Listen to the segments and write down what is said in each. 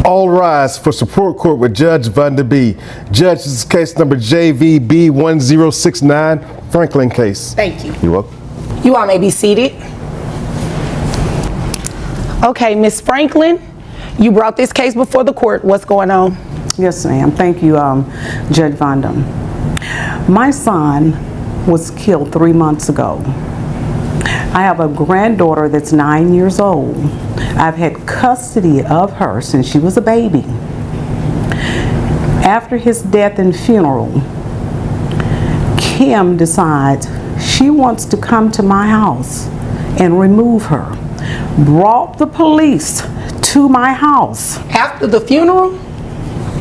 All rise for support court with Judge Van der Bee. Judge, this is case number JVB 1069, Franklin case. Thank you. You're welcome. You all may be seated. Okay, Ms. Franklin, you brought this case before the court. What's going on? Yes, ma'am. Thank you, Judge Vonda. My son was killed 3 months ago. I have a granddaughter that's 9 years old. I've had custody of her since she was a baby. After his death and funeral, Kim decides she wants to come to my house and remove her. Brought the police to my house. After the funeral?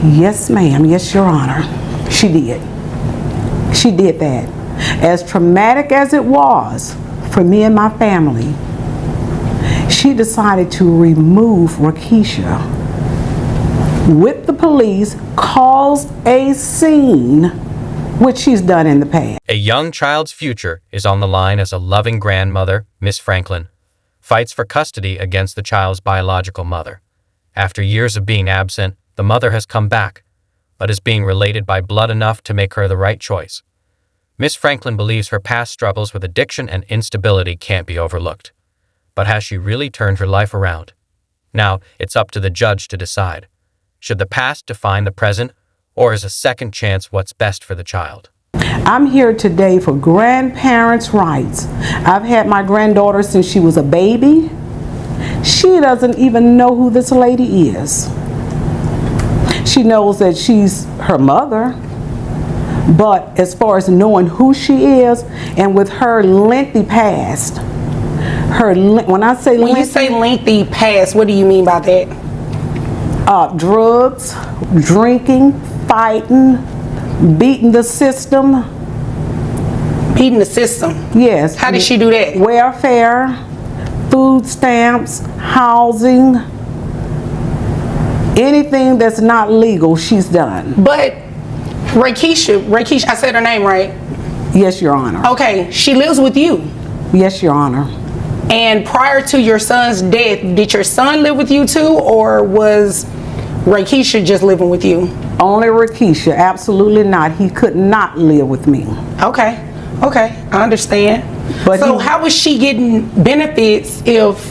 Yes, ma'am. Yes, Your Honor. She did. She did that. As traumatic as it was for me and my family, she decided to remove Rakisha with the police, caused a scene, which she's done in the past. A young child's future is on the line as a loving grandmother, Miss Franklin, fights for custody against the child's biological mother. After years of being absent, the mother has come back, but is being related by blood enough to make her the right choice. Miss Franklin believes her past struggles with addiction and instability can't be overlooked. But has she really turned her life around? Now, it's up to the judge to decide. Should the past define the present, or is a second chance what's best for the child? I'm here today for grandparents' rights. I've had my granddaughter since she was a baby. She doesn't even know who this lady is. She knows that she's her mother, but as far as knowing who she is, and with her lengthy past, when I say When you say lengthy past, what do you mean by that? Drugs, drinking, fighting, beating the system. Beating the system? Yes. How did she do that? Welfare, food stamps, housing, anything that's not legal, she's done. But Rakisha, I said her name right? Yes, Your Honor. Okay, she lives with you. Yes, Your Honor. And prior to your son's death, did your son live with you too, or was Rakisha just living with you? Only Rakisha, absolutely not. He could not live with me. Okay, I understand. But so how was she getting benefits if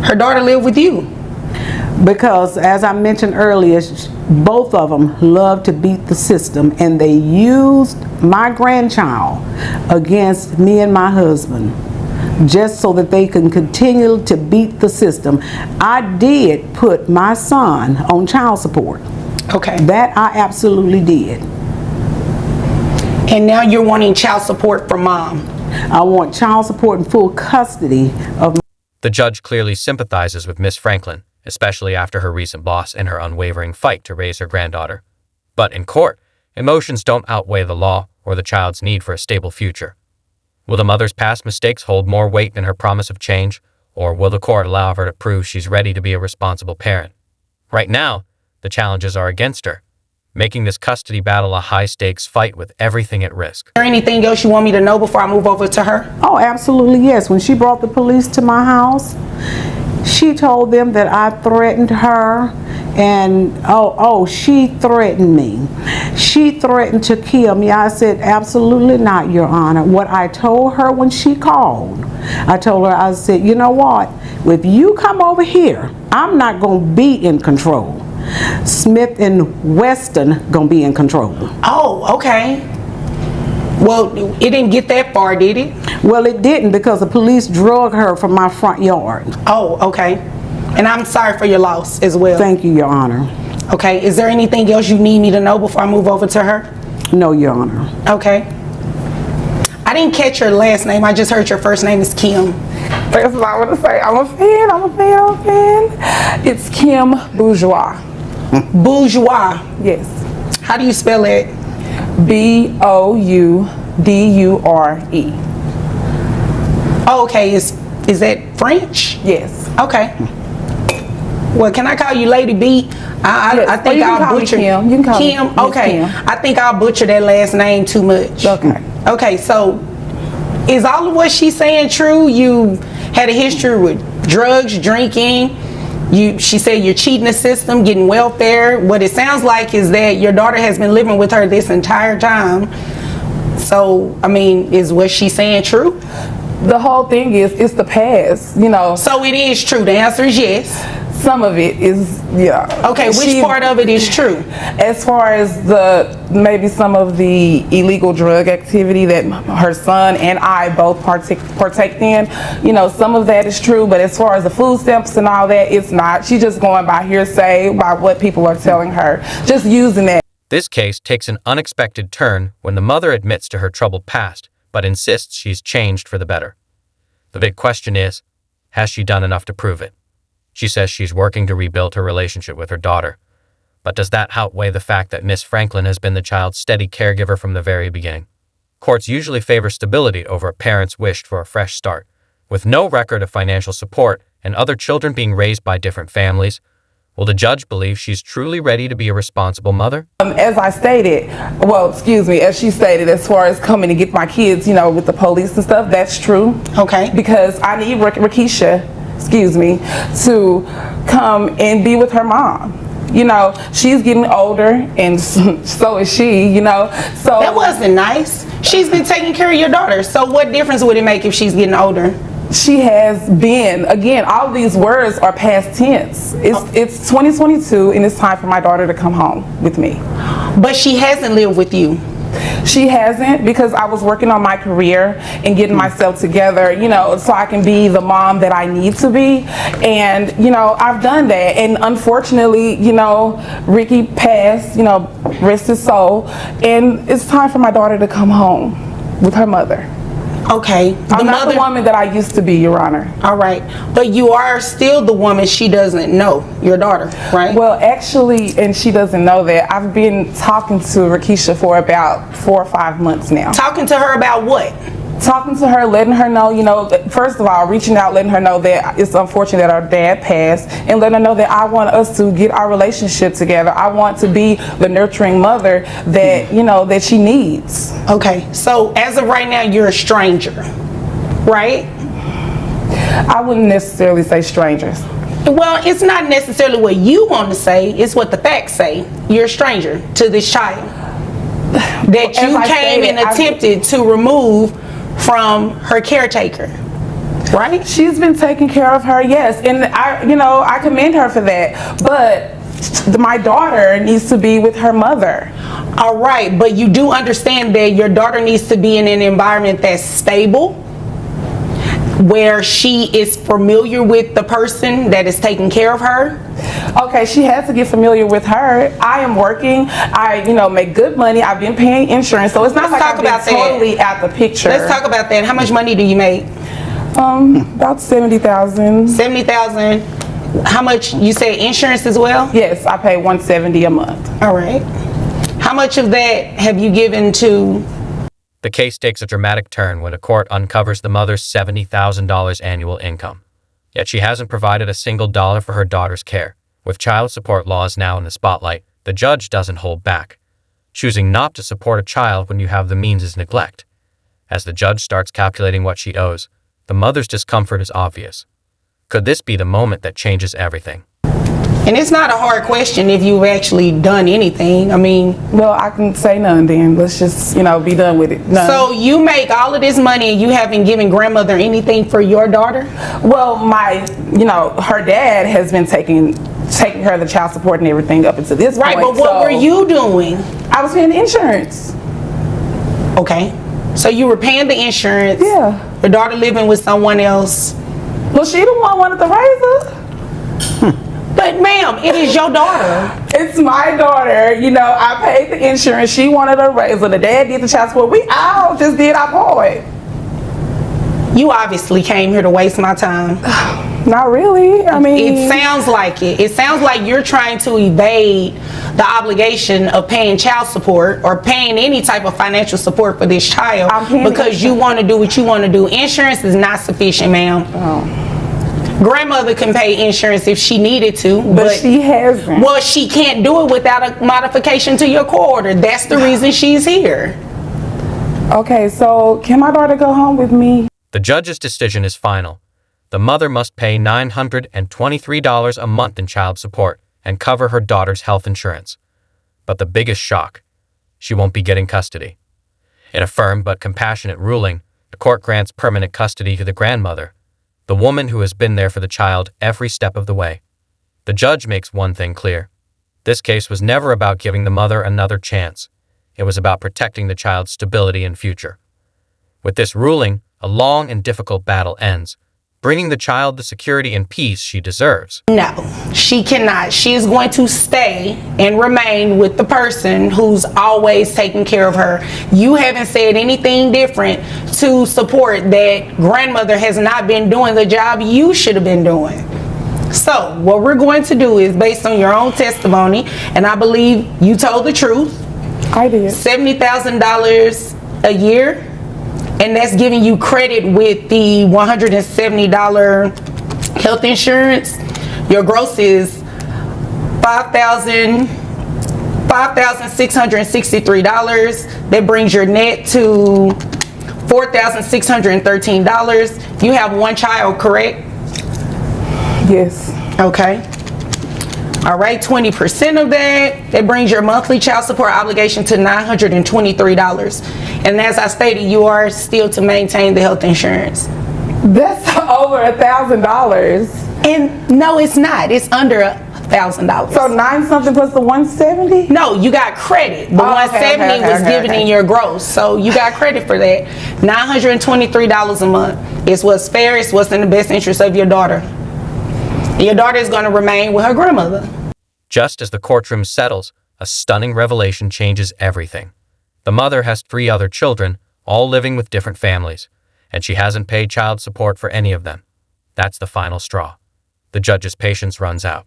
her daughter lived with you? Because, as I mentioned earlier, both of them love to beat the system, and they used my grandchild against me and my husband, just so that they can continue to beat the system. I did put my son on child support. Okay. That I absolutely did. And now you're wanting child support from mom. I want child support and full custody of. The judge clearly sympathizes with Miss Franklin, especially after her recent loss and her unwavering fight to raise her granddaughter. But in court, emotions don't outweigh the law or the child's need for a stable future. Will the mother's past mistakes hold more weight than her promise of change, or will the court allow her to prove she's ready to be a responsible parent? Right now, the challenges are against her, making this custody battle a high-stakes fight with everything at risk. Is there anything else you want me to know before I move over to her? Oh, absolutely, yes. When she brought the police to my house, she told them that I threatened her, and she threatened me. She threatened to kill me. I said, absolutely not, Your Honor. What I told her when she called, I told her, I said, you know what? If you come over here, I'm not going to be in control. Smith and Weston going to be in control. Oh, okay. Well, it didn't get that far, did it? Well, it didn't, because the police drug her from my front yard. Oh, okay. And I'm sorry for your loss as well. Thank you, Your Honor. Okay, is there anything else you need me to know before I move over to her? No, Your Honor. Okay. I didn't catch your last name. I just heard your first name is Kim. That's what I want to say. I'm a fan. It's Kim Bourgeois. Bourgeois. Yes. How do you spell it? B-O-U-D-U-R-E. Oh, okay. Is that French? Yes. Okay. Well, can I call you Lady B? I think I'll butcher Kim. You can call Kim. me Okay. Kim. I think I'll butcher that last name too much. Okay. Okay. So, is all of what she's saying true? You had a history with drugs, drinking, She said you're cheating the system, getting welfare. What it sounds like is that your daughter has been living with her this entire time. So, I mean, is what she's saying true? The whole thing is, it's the past, you know. So it is true. The answer is yes. Some of it is, yeah. Okay, which part of it is true? As far as maybe some of the illegal drug activity that her son and I both partake in, you know, some of that is true, but as far as the food stamps and all that, it's not. She's just going by hearsay, by what people are telling her, just using that. This case takes an unexpected turn when the mother admits to her troubled past, but insists she's changed for the better. The big question is, has she done enough to prove it? She says she's working to rebuild her relationship with her daughter. But does that outweigh the fact that Miss Franklin has been the child's steady caregiver from the very beginning? Courts usually favor stability over a parent's wish for a fresh start. With no record of financial support and other children being raised by different families, will the judge believe she's truly ready to be a responsible mother? As I stated, as she stated, as far as coming to get my kids, you know, with the police and stuff, that's true. Okay. Because I need Rakisha, to come and be with her mom. You know, she's getting older, and so is she, you know. So that wasn't nice. She's been taking care of your daughter. So what difference would it make if she's getting older? She has been, again, all these words are past tense. It's 2022, and it's time for my daughter to come home with me. But she hasn't lived with you. She hasn't, because I was working on my career and getting myself together, you know, so I can be the mom that I need to be. And, you know, I've done that. And unfortunately, you know, Ricky passed, you know, rest his soul. And it's time for my daughter to come home with her mother. Okay. I'm not the woman that I used to be, Your Honor. All right. But you are still the woman she doesn't know, your daughter, right? Well, actually, and she doesn't know that, I've been talking to Rakisha for about 4 or 5 months now. Talking to her about what? Talking to her, letting her know, you know, first of all, reaching out, letting her know that it's unfortunate that our dad passed, and letting her know that I want us to get our relationship together. I want to be the nurturing mother that, you know, that she needs. Okay, so as of right now, you're a stranger, right? I wouldn't necessarily say strangers. Well, it's not necessarily what you want to say, it's what the facts say. You're a stranger to this child that you came and attempted to remove from her caretaker, right? She's been taking care of her, yes, and I commend her for that. But my daughter needs to be with her mother. All right, but you do understand that your daughter needs to be in an environment that's stable, where she is familiar with the person that is taking care of her. Okay, she has to get familiar with her. I am working. I, make good money. I've been paying insurance, so it's not like I've been totally out the picture. Let's talk about that. How much money do you make? About $70,000. $70,000. How much? You say insurance as well? Yes, I pay $170 a month. All right. How much of that have you given to? The case takes a dramatic turn when a court uncovers the mother's $70,000 annual income. Yet she hasn't provided a single dollar for her daughter's care. With child support laws now in the spotlight, the judge doesn't hold back. Choosing not to support a child when you have the means is neglect. As the judge starts calculating what she owes, the mother's discomfort is obvious. Could this be the moment that changes everything? And it's not a hard question if you've actually done anything. I mean, well, I can say none then. Let's just, be done with it. None. So you make all of this money and you haven't given grandmother anything for your daughter? Well, her dad has been taking care of the child support and everything up until this point. Right, but what were you doing? I was paying the insurance. Okay. So you were paying the insurance. Yeah. Your daughter living with someone else. Well, she the one wanted to raise her. But ma'am, it is your daughter. It's my daughter. I paid the insurance. She wanted a raise. The dad did the child support. We all just did our part. You obviously came here to waste my time. Not really. I mean, it sounds like it. It sounds like you're trying to evade the obligation of paying child support or paying any type of financial support for this child because you want to do what you want to do. Insurance is not sufficient, ma'am. Oh. Grandmother can pay insurance if she needed to, but she hasn't. Well, she can't do it without a modification to your court order. That's the reason she's here. Okay, so can my daughter go home with me? The judge's decision is final. The the mother must pay $923 a month in child support and cover her daughter's health insurance. But the biggest shock, she won't be getting custody. In a firm but compassionate ruling, the court grants permanent custody to the grandmother, the woman who has been there for the child every step of the way. The judge makes one thing clear. This case was never about giving the mother another chance. It was about protecting the child's stability and future. With this ruling, a long and difficult battle ends, bringing the child the security and peace she deserves. No, she cannot. She is going to stay and remain with the person who's always taking care of her. You haven't said anything different to support that grandmother has not been doing the job you should have been doing. So what we're going to do is, based on your own testimony, and I believe you told the truth, I did. $70,000 a year, and that's giving you credit with the $170 health insurance. Your gross is $5,663. That brings your net to $4,613. You have one child, correct? Yes. Okay. All right, 20% of that brings your monthly child support obligation to $923. And as I stated, you are still to maintain the health insurance. That's over $1,000. And no, it's not. It's under $1,000. So 9 something plus the 170? No, you got credit. The 170 was given in your gross. So you got credit for that. $923 a month. It's what's fair. It's what's in the best interest of your daughter. Your daughter is going to remain with her grandmother. Just as the courtroom settles, a stunning revelation changes everything. The mother has 3 other children, all living with different families, and she hasn't paid child support for any of them. That's the final straw. The judge's patience runs out.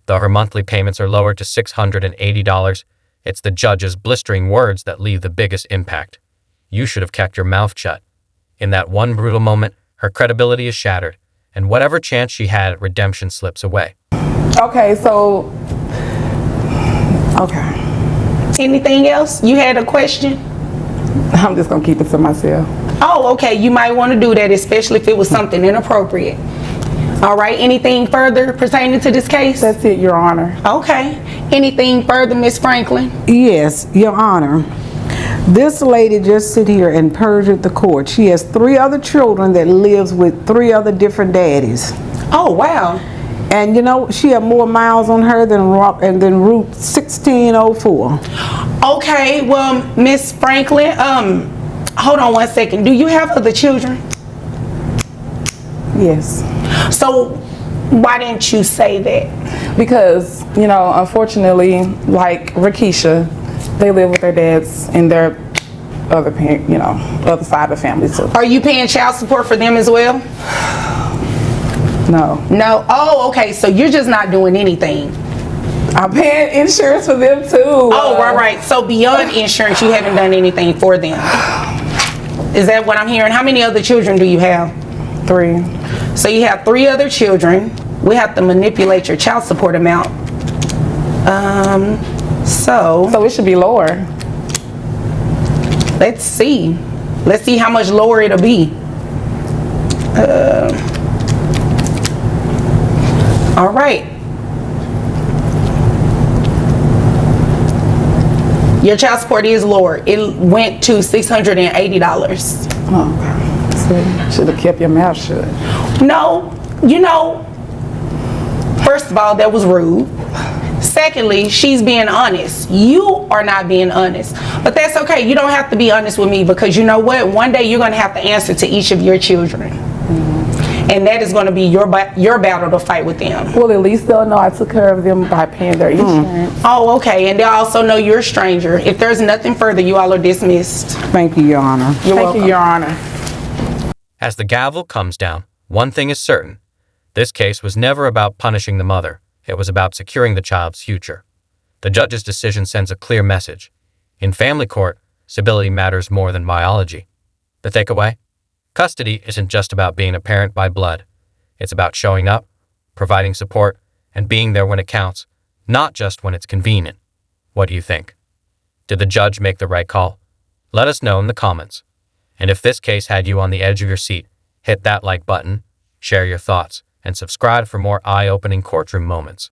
Though her monthly payments are lowered to $680, it's the judge's blistering words that leave the biggest impact. You should have kept your mouth shut. In that one brutal moment, her credibility is shattered, and whatever chance she had at redemption slips away. Okay, so... Okay. Anything else? You had a question? I'm just going to keep it to myself. Oh, okay. You might want to do that, especially if it was something inappropriate. All right. Anything further pertaining to this case? That's it, Your Honor. Okay. Anything further, Miss Franklin? Yes, Your Honor. This lady just sit here and perjured the court. She has 3 other children that lives with 3 other different daddies. Oh, wow. And you know, she had more miles on her than Route 1604. Okay. Well, Miss Franklin, hold on one second. Do you have other children? Yes. So why didn't you say that? Because, you know, unfortunately, like Rakisha, they live with their dads and their other parent, you know, other side of the family too. Are you paying child support for them as well? No. No. Oh, okay. So you're just not doing anything. I'm paying insurance for them too. Oh, right. So beyond insurance, you haven't done anything for them. Is that what I'm hearing? How many other children do you have? 3. So you have 3 other children. We have to manipulate your child support amount. So it should be lower. let's see. Let's see how much lower it'll be. All right. Your child support is lower. It went to $680. Oh, okay. Should have kept your mouth shut. No, you know, first of all, that was rude. Secondly, she's being honest. You are not being honest. But that's okay. You don't have to be honest with me, because you know what? One day you're going to have to answer to each of your children. And that is going to be your battle to fight with them. Well, at least they'll know I took care of them by paying their insurance. Oh, okay. And they'll also know you're a stranger. If there's nothing further, you all are dismissed. Thank you, Your Honor. Thank you, Your Honor. As the gavel comes down, one thing is certain. This case was never about punishing the mother. It was about securing the child's future. The judge's decision sends a clear message. In family court, stability matters more than biology. The takeaway? Custody isn't just about being a parent by blood. It's about showing up, providing support, and being there when it counts, not just when it's convenient. What do you think? Did the judge make the right call? Let us know in the comments. And if this case had you on the edge of your seat, hit that like button, share your thoughts, and subscribe for more eye-opening courtroom moments.